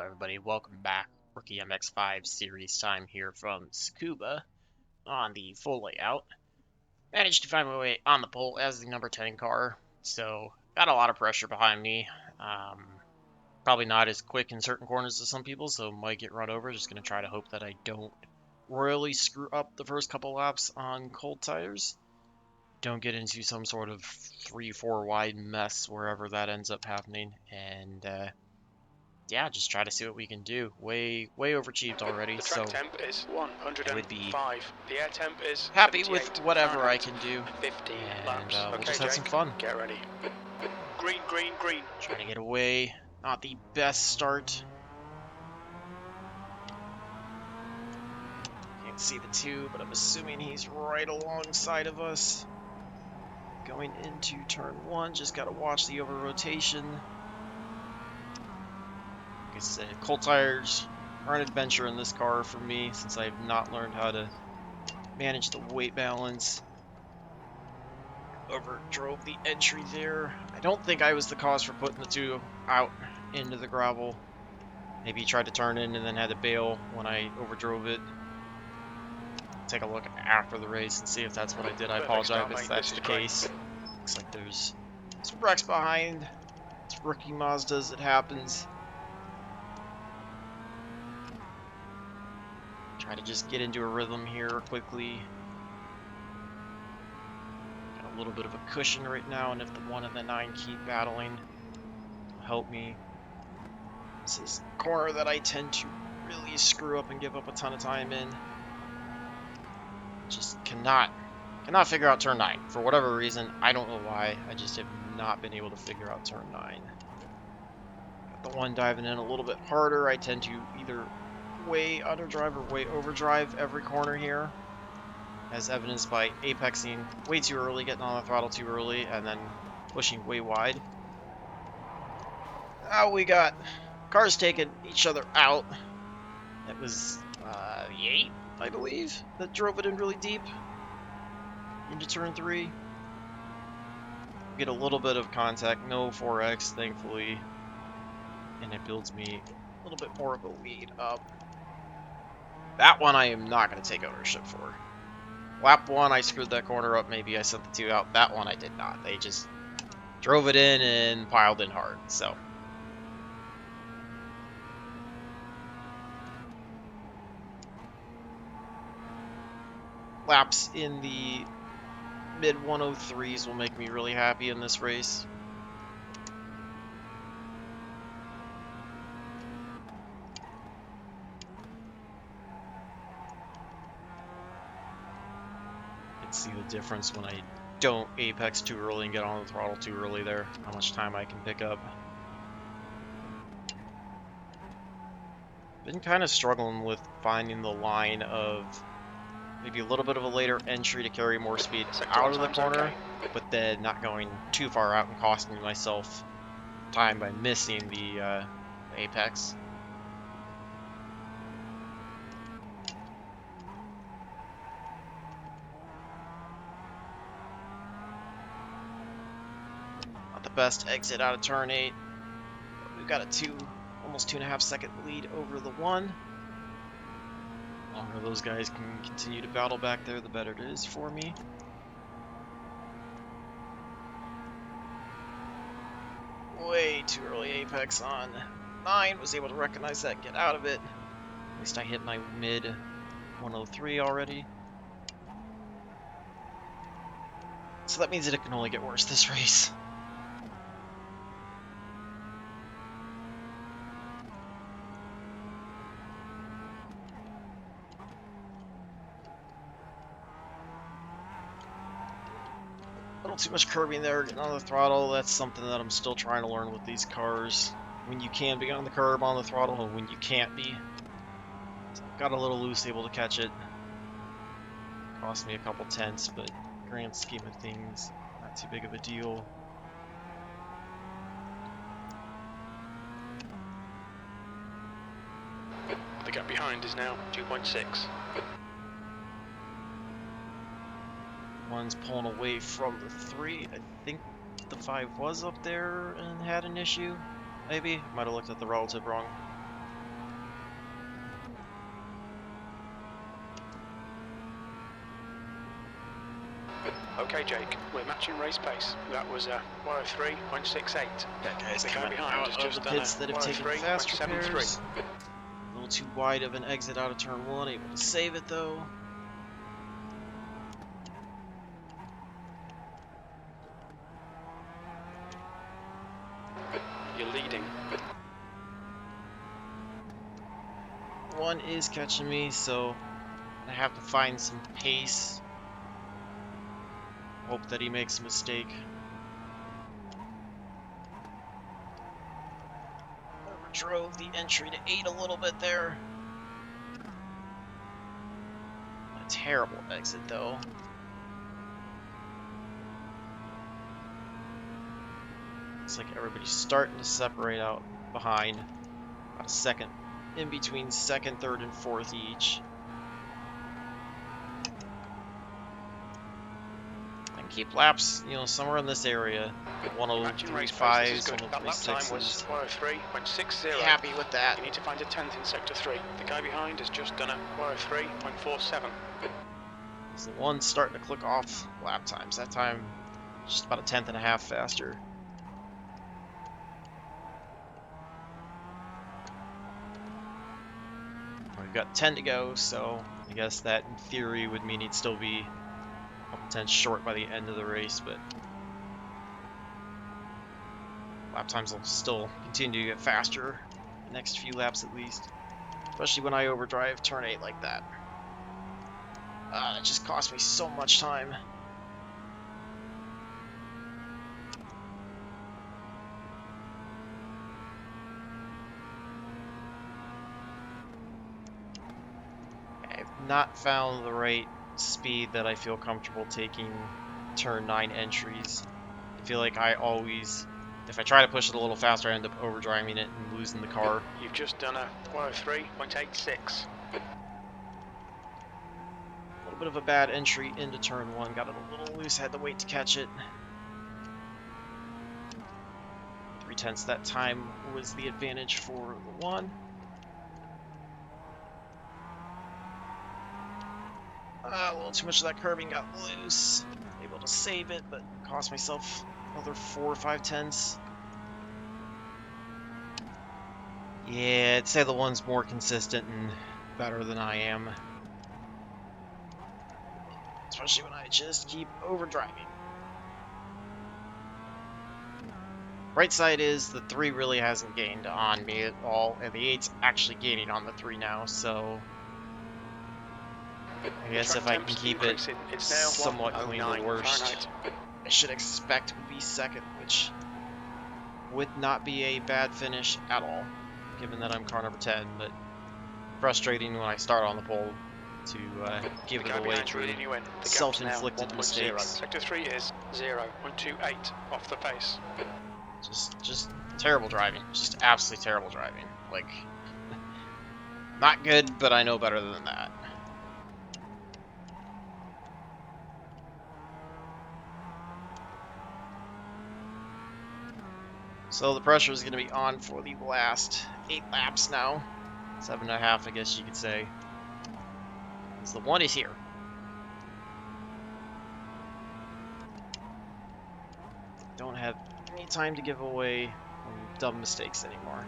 everybody, welcome back. Rookie MX-5 series time here from Tsukuba on the full layout. Managed to find my way on the pole as the number 10 car, so got a lot of pressure behind me. Probably not as quick in certain corners as some people, so might get run over. Just going to try to hope that I don't royally screw up the first couple laps on cold tires. Don't get into some sort of 3-4 wide mess wherever that ends up happening, and yeah, just try to see what we can do. Way overachieved already, the so track temp is 105. I would be The air temp is happy with whatever I Fahrenheit. can do, 15 and laps. we'll Okay, just have some Jake, fun. get ready. Green, green, green. Trying to get away. Not the best start. Can't see the two, but I'm assuming he's right alongside of us. Going into turn one, just gotta watch the over rotation. Like I said, cold tires are an adventure in this car for me, since I have not learned how to manage the weight balance. Overdrove the entry there. I don't think I was the cause for putting the two out into the gravel. Maybe he tried to turn in and then had to bail when I overdrove it. Take a look after the race and see if that's what I did. I apologize if that's the case. Looks like there's some wrecks behind. It's rookie Mazdas, it happens. Try to just get into a rhythm here quickly. Got a little bit of a cushion right now, and if the 1 and the 9 keep battling, it'll help me. This is a corner that I tend to really screw up and give up a ton of time in. Just cannot figure out turn 9. For whatever reason, I don't know why. I just have not been able to figure out turn 9. Got the one diving in a little bit harder. I tend to either way underdrive or way overdrive every corner here, as evidenced by apexing way too early, getting on the throttle too early, and then pushing way wide. Now we got cars taking each other out. It was Yate, I believe, that drove it in really deep into turn 3. Get a little bit of contact, no 4X, thankfully, and it builds me a little bit more of a lead up. That one I am not going to take ownership for. Lap 1, I screwed that corner up. Maybe I sent the 2 out. That one I did not. They just drove it in and piled in hard. So laps in the mid 103s will make me really happy in this race. See the difference when I don't apex too early and get on the throttle too early there, how much time I can pick up. Been kind of struggling with finding the line of maybe a little bit of a later entry to carry more speed out of the corner, but then not going too far out and costing myself time by missing the apex. Best exit out of turn 8. We've got a almost 2.5 second lead over the 1. The longer those guys can continue to battle back there, the better it is for me. Way too early apex on 9. Was able to recognize that and get out of it. At least I hit my mid 103 already. So that means that it can only get worse this race. Too much curbing there, getting on the throttle. That's something that I'm still trying to learn with these cars. When you can be on the curb, on the throttle, and when you can't be. So got a little loose, able to catch it. Cost me a couple tenths, but grand scheme of things, not too big of a deal. The gap behind is now 2.6. One's pulling away from the 3. I think the 5 was up there and had an issue. Maybe. Might have looked at the relative wrong. Okay, Jake, we're matching race pace. That was 103.68. That guy's The guy coming behind has out of just the done pits a that have taken fast 103.73. repairs. A little too wide of an exit out of turn 1, able to save it though. You're leading. One is catching me, so I have to find some pace. Hope that he makes a mistake. Overdrove the entry to 8 a little bit there. A terrible exit though. Looks like everybody's starting to separate out behind. About a second in between second, third, and fourth each. I can keep laps, you know, somewhere in this area. Matching race pace, this is 103.5s, good. That lap time was 103.6s. 103.60. Be happy with that. You need to find a 10th in sector 3. The guy behind has just done a 103.47. So the one's starting to click off lap times. That time, just about a 10th and a half faster. We've got 10 to go, so I guess that in theory would mean he'd still be a couple tenths short by the end of the race, but lap times will still continue to get faster the next few laps at least, especially when I overdrive turn 8 like that. It just cost me so much time. I've not found the right speed that I feel comfortable taking turn 9 entries. I feel like I always, if I try to push it a little faster, I end up overdriving it and losing the car. You've just done a 103.86. A little bit of a bad entry into turn 1, got it a little loose, had to wait to catch it. 3/10 that time was the advantage for the 1. A little too much of that curbing got loose. Able to save it, but cost myself another 4 or 5 tenths. Yeah, I'd say the 1's more consistent and better than I am. Especially when I just keep overdriving. Right side is the 3 really hasn't gained on me at all, and the 8's actually gaining on the 3 now, so I guess if I can keep it somewhat clean to the worst, I should expect to be second, which would not be a bad finish at all, given that I'm car number 10, but frustrating when I start on the pole to give it away through self-inflicted mistakes. Sector 3 is 0.28 off the pace. Just terrible driving. Just absolutely terrible driving. Like, not good, but I know better than that. So the pressure is going to be on for the last 8 laps now. 7.5, I guess you could say. So the 1 is here. Don't have any time to give away dumb mistakes anymore.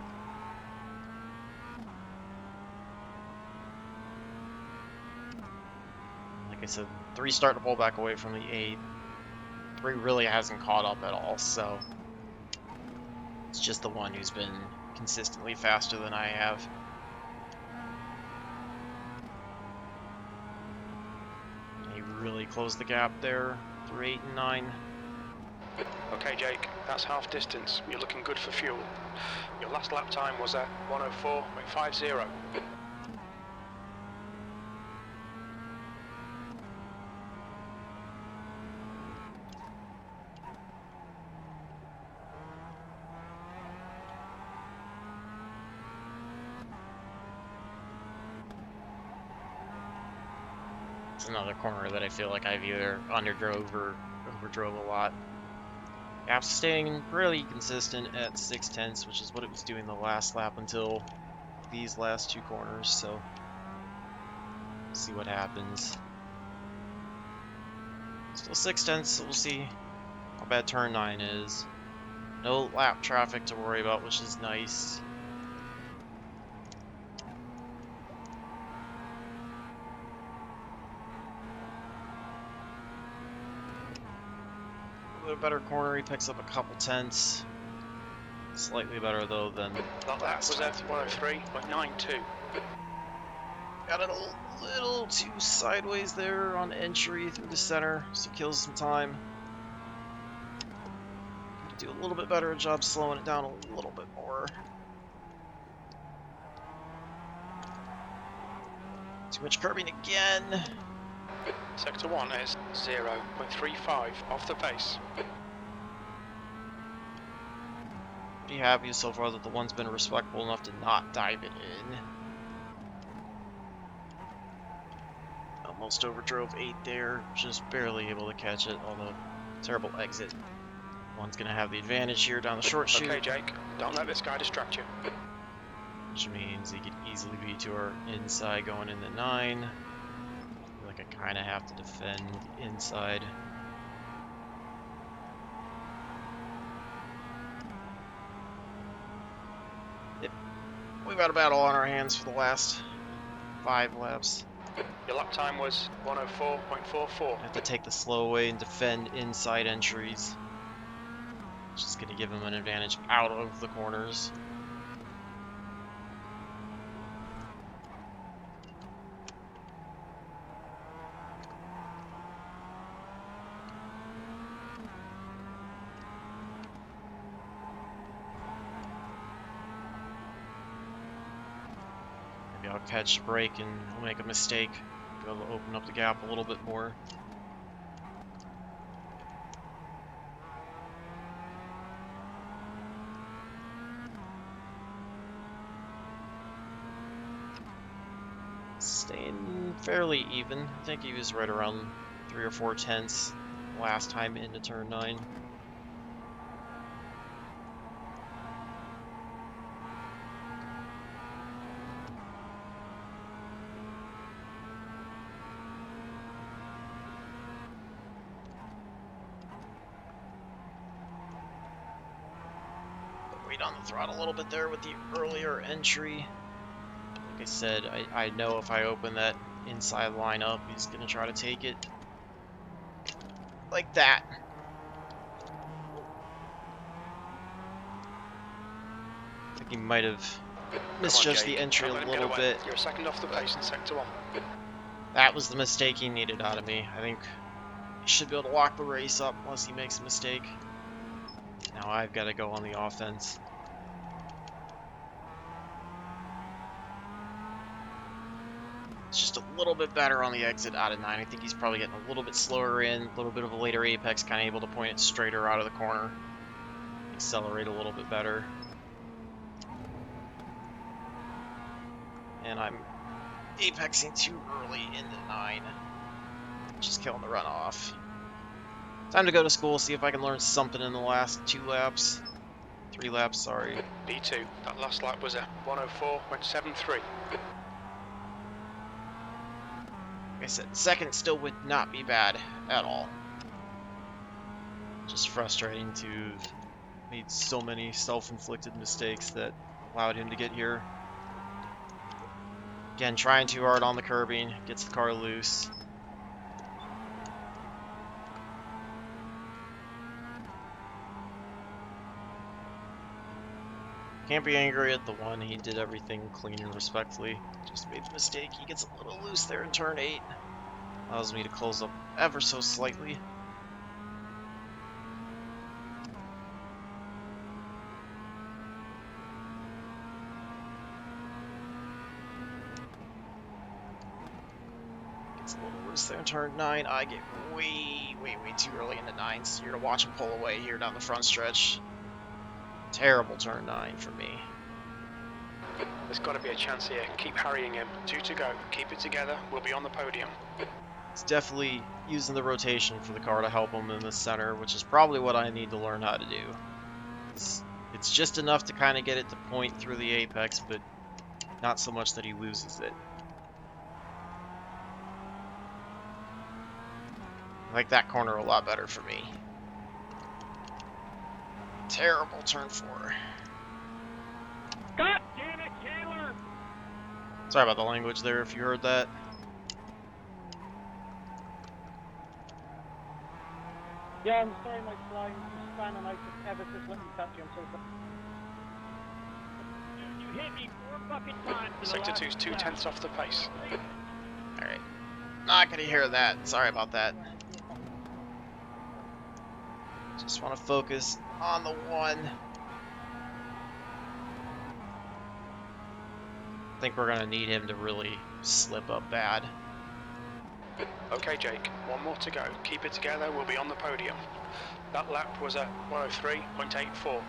Like I said, 3 starting to pull back away from the 8. 3 really hasn't caught up at all, so it's just the 1 who's been consistently faster than I have. He really closed the gap there through 8 and 9. Okay, Jake, that's half distance. You're looking good for fuel. Your last lap time was at 104.50. It's another corner that I feel like I've either underdrove or overdrove a lot. Gap's staying really consistent at 6/10, which is what it was doing the last lap until these last 2 corners, so see what happens. Still 6/10, so we'll see how bad turn 9 is. No lap traffic to worry about, which is nice. A little bit better corner, he picks up a couple tenths. Slightly better though than That was at 103.92. Got it a little too sideways there on entry through the center, so kills some time. Could do a little bit better job slowing it down a little bit more. Too much curbing again. Sector 1 is 0.35 off the pace. Pretty happy so far that the one's been respectful enough to not dive it in. Almost overdrove 8 there, just barely able to catch it, although terrible exit. One's gonna have the advantage here down the short chute. Okay, Jake, don't let this guy distract you. Which means he could easily be to our inside going into 9. I feel like I kind of have to defend the inside. Yep. We've got a battle on our hands for the last 5 laps. Your lap time was 104.44. I have to take the slow way and defend inside entries. Just gonna give him an advantage out of the corners. Maybe I'll catch a break and I'll make a mistake. Be able to open up the gap a little bit more. Staying fairly even. I think he was right around 3 or 4 tenths last time into turn 9. Wait on the throttle a little bit there with the earlier entry. Like I said, I know if I open that inside line up, he's going to try to take it like that. I think he might have misjudged the entry a little bit. You're a second off the pace in sector 1. That was the mistake he needed out of me. I think he should be able to lock the race up unless he makes a mistake. Now I've got to go on the offense. It's just a little bit better on the exit out of 9. I think he's probably getting a little bit slower in, a little bit of a later apex, kind of able to point it straighter out of the corner. Accelerate a little bit better. And I'm apexing too early into 9. Just killing the runoff. Time to go to school, see if I can learn something in the last 2 laps. 3 laps, sorry. B2, that last lap was a 104.73. Like I said, second still would not be bad at all. Just frustrating to have made so many self-inflicted mistakes that allowed him to get here. Again, trying too hard on the curbing, gets the car loose. Can't be angry at the one. He did everything clean and respectfully. Just made the mistake. He gets a little loose there in turn 8. Allows me to close up ever so slightly. Gets a little loose there in turn 9. I get way too early into 9. So you're to watch him pull away here down the front stretch. Terrible turn 9 for me. There's got to be a chance here. Keep harrying him. 2 to go. Keep it together. We'll be on the podium. It's definitely using the rotation for the car to help him in the center, which is probably what I need to learn how to do. It's just enough to kind of get it to point through the apex, but not so much that he loses it. I like that corner a lot better for me. Terrible turn 4. God damn it, Taylor! Sorry about the language there if you heard that. Yeah, I'm sorry my flying span and I just ever just let me touch you, I'm so sorry. You hit me 4 fucking times in the Sector last 2's 2 lap. tenths off the pace. Alright. Not gonna hear that. Sorry about that. Just want to focus on the 1. I think we're gonna need him to really slip up bad. Okay, Jake, 1 more to go. Keep it together, we'll be on the podium. That lap was at 103.84.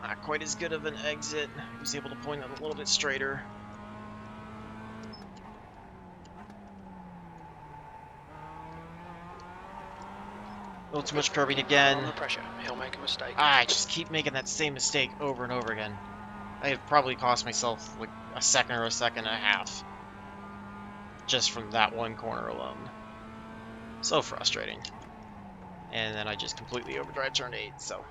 Not quite as good of an exit. He was able to point it a little bit straighter. A little too much curving again. Under pressure, he'll make a mistake. I just keep making that same mistake over and over again. I have probably cost myself like a second or a second and a half. Just from that one corner alone. So frustrating. And then I just completely overdrive turn 8, so.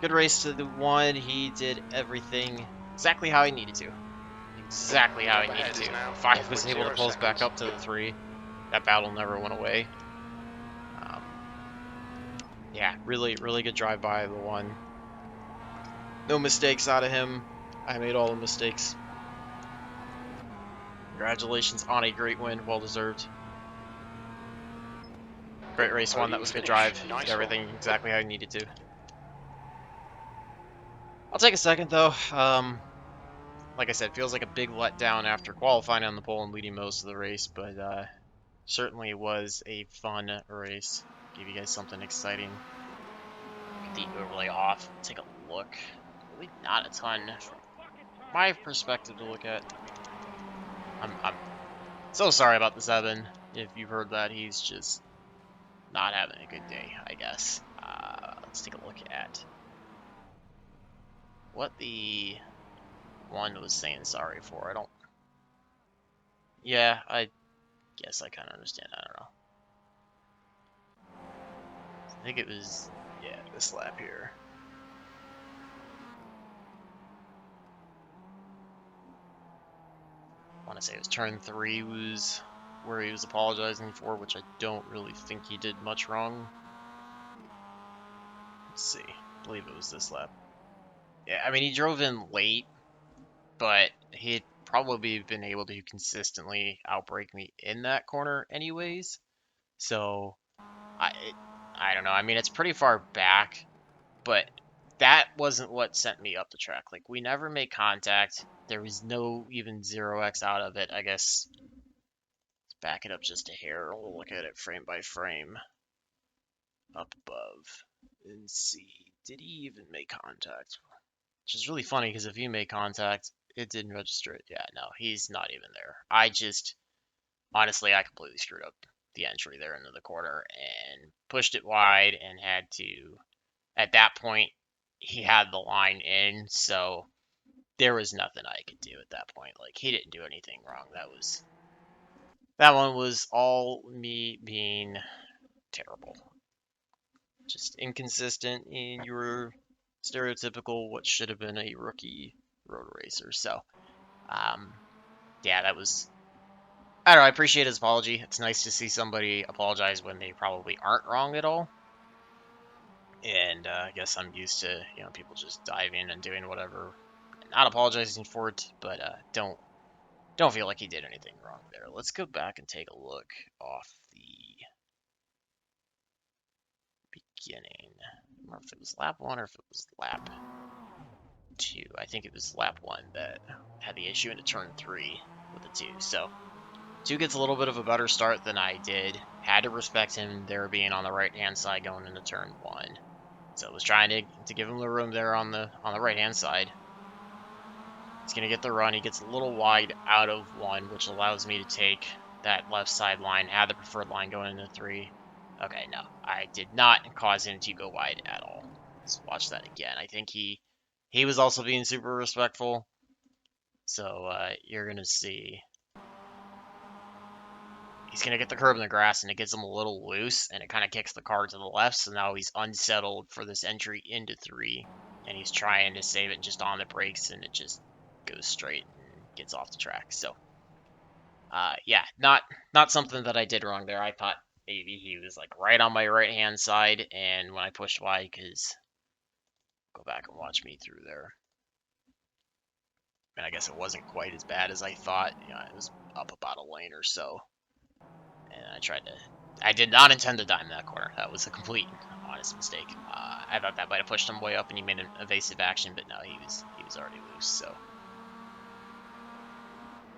Good race to the 1. He did everything exactly how he needed to. Exactly how he needed to. 5 was able to pull us back up to the 3. That battle never went away. Yeah, really, really good drive by the 1. No mistakes out of him. I made all the mistakes. Congratulations on a great win. Well deserved. Great race 1. That was a good drive. Did everything exactly how he needed to. I'll take a second though. Like I said, feels like a big letdown after qualifying on the pole and leading most of the race, but certainly was a fun race. Give you guys something exciting. Get the overlay off. Take a look. Really not a ton from my perspective to look at. I'm so sorry about the 7. If you've heard that, he's just not having a good day, I guess. Let's take a look at what the 1 was saying sorry for. Yeah, I guess I kind of understand. I don't know. I think it was, yeah, this lap here. I want to say it was turn 3 was where he was apologizing for, which I don't really think he did much wrong. Let's see. I believe it was this lap. Yeah, I mean, he drove in late, but he'd probably been able to consistently outbrake me in that corner anyways. So, I don't know. I mean, it's pretty far back, but that wasn't what sent me up the track. Like, we never made contact. There was no even 0x out of it. I guess let's back it up just a hair. We'll look at it frame by frame up above and see. Did he even make contact? Which is really funny because if he made contact, it didn't register it. Yeah, no, he's not even there. Honestly, I completely screwed up the entry there into the corner and pushed it wide and had to, at that point, he had the line in, so there was nothing I could do at that point. Like, he didn't do anything wrong. That one was all me being terrible. Just inconsistent in your stereotypical what should have been a rookie road racer. So, yeah, that was. I don't know. I appreciate his apology. It's nice to see somebody apologize when they probably aren't wrong at all. And I guess I'm used to people just diving and doing whatever, not apologizing for it, but don't feel like he did anything wrong there. Let's go back and take a look off the beginning. I don't know if it was lap 1 or if it was lap 2. I think it was lap 1 that had the issue into turn 3 with the 2. So 2 gets a little bit of a better start than I did. Had to respect him there being on the right-hand side going into turn 1. So I was trying to give him the room there on the right-hand side. He's going to get the run. He gets a little wide out of 1, which allows me to take that left side line, had the preferred line going into 3. Okay, no, I did not cause him to go wide at all. Let's watch that again. I think he was also being super respectful. So you're going to see he's going to get the curb in the grass, and it gets him a little loose, and it kind of kicks the car to the left, so now he's unsettled for this entry into 3, and he's trying to save it just on the brakes, and it just goes straight and gets off the track. So, yeah, not something that I did wrong there. I thought maybe he was like right on my right-hand side, and when I pushed Y, because go back and watch me through there. And I guess it wasn't quite as bad as I thought. It was up about a lane or so. And I did not intend to dime that corner. That was a complete honest mistake. I thought that might have pushed him way up and he made an evasive action, but no, he was already loose. So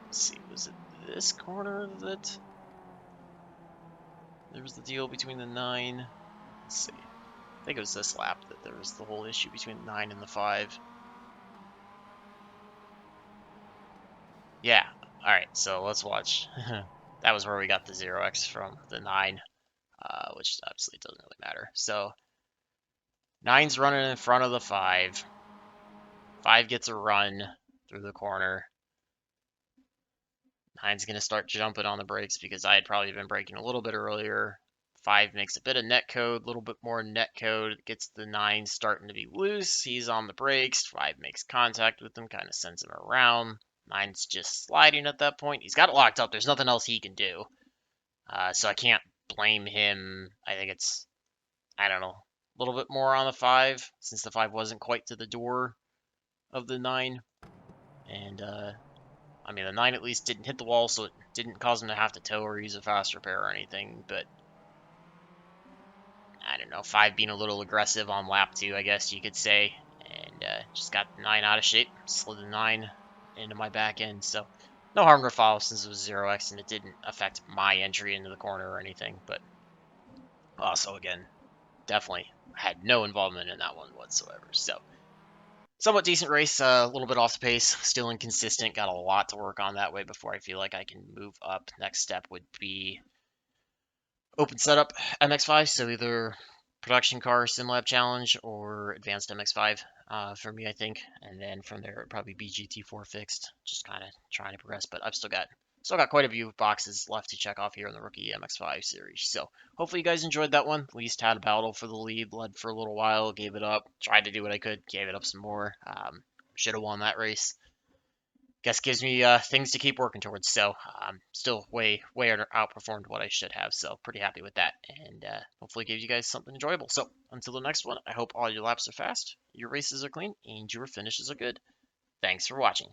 let's see, was it this corner that there was the deal between the 9? Let's see. I think it was this lap that there was the whole issue between the 9 and the 5. Yeah. All right. So let's watch. That was where we got the 0x from the 9. Which obviously doesn't really matter. So 9's running in front of the 5. 5 gets a run through the corner. 9's going to start jumping on the brakes because I had probably been braking a little bit earlier. 5 makes a bit of net code, a little bit more net code, gets the 9 starting to be loose. He's on the brakes. 5 makes contact with him, kind of sends him around. 9's just sliding at that point. He's got it locked up. There's nothing else he can do. So I can't blame him. I think it's, I don't know, a little bit more on the 5, since the 5 wasn't quite to the door of the 9. And, I mean, the 9 at least didn't hit the wall, so it didn't cause him to have to tow or use a fast repair or anything, but I don't know, 5 being a little aggressive on lap 2, I guess you could say, and just got the 9 out of shape, slid the 9 into my back end, so no harm to foul since it was 0x and it didn't affect my entry into the corner or anything, but also, again, definitely had no involvement in that one whatsoever, so somewhat decent race, a little bit off the pace, still inconsistent, got a lot to work on that way before I feel like I can move up. Next step would be open setup MX-5, so either production car SimLab challenge or advanced MX-5 for me, I think, and then from there it'd probably be GT4 fixed, just kind of trying to progress, but I've still got quite a few boxes left to check off here in the rookie MX-5 series. So hopefully you guys enjoyed that one. At least had a battle for the lead, led for a little while, gave it up, tried to do what I could, gave it up some more. Should have won that race. Guess gives me things to keep working towards. So still way outperformed what I should have. So pretty happy with that, and hopefully gives you guys something enjoyable. So until the next one, I hope all your laps are fast, your races are clean, and your finishes are good. Thanks for watching.